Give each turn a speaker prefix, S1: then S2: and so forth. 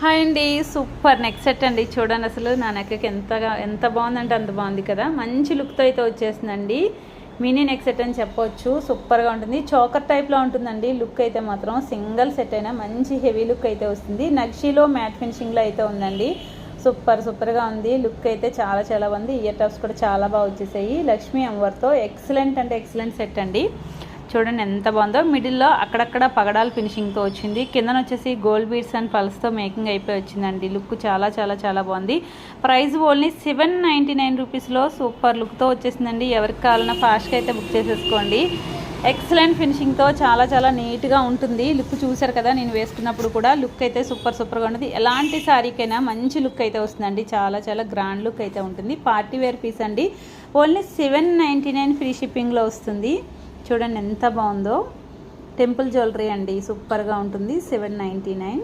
S1: Hi అండి, super neck set అండి. చూడండి అసలు నా నెక్కి ఎంత బాగుందంటే అంత బాగుంది కదా. మంచి లుక్తో అయితే వచ్చేసిందండి. మినీ నెక్ సెట్ అని చెప్పొచ్చు. సూపర్గా ఉంటుంది. చోకర్ టైప్లో ఉంటుందండి. లుక్ అయితే మాత్రం సింగిల్ సెట్ అయినా మంచి హెవీ లుక్ అయితే వస్తుంది. నక్షీలో మ్యాట్ ఫినిషింగ్లో అయితే ఉందండి. సూపర్గా ఉంది. లుక్ అయితే చాలా బాగుంది. ఇయర్ టఫ్స్ కూడా చాలా బాగా వచ్చేసాయి. లక్ష్మీ అమ్మవారితో ఎక్సలెంట్ అంటే ఎక్సలెంట్ సెట్ అండి. చూడండి ఎంత బాగుందో. మిడిల్లో అక్కడక్కడ పగడాలు ఫినిషింగ్తో వచ్చింది. కిందన వచ్చేసి గోల్డ్ బీడ్స్ అండ్ పల్స్తో మేకింగ్ అయిపోయి వచ్చిందండి. లుక్ చాలా బాగుంది. ప్రైస్ ఓన్లీ 799 రూపీస్లో సూపర్ లుక్తో వచ్చేసిందండి. ఎవరికి కావాలన్నా ఫాస్ట్గా అయితే బుక్ చేసేసుకోండి. ఎక్సలెంట్ ఫినిషింగ్తో చాలా నీట్గా ఉంటుంది. లుక్ చూసారు కదా, నేను వేసుకున్నప్పుడు కూడా లుక్ అయితే సూపర్గా ఉంటుంది. ఎలాంటి శారీకైనా మంచి లుక్ అయితే వస్తుందండి. చాలా గ్రాండ్ లుక్ అయితే ఉంటుంది. పార్టీ వేర్ పీస్ అండి. ఓన్లీ 799 ఫ్రీ షిప్పింగ్లో వస్తుంది. చూడండి ఎంత బాగుందో. టెంపుల్ జ్యువెలరీ అండి. సూపర్గా ఉంటుంది. 799.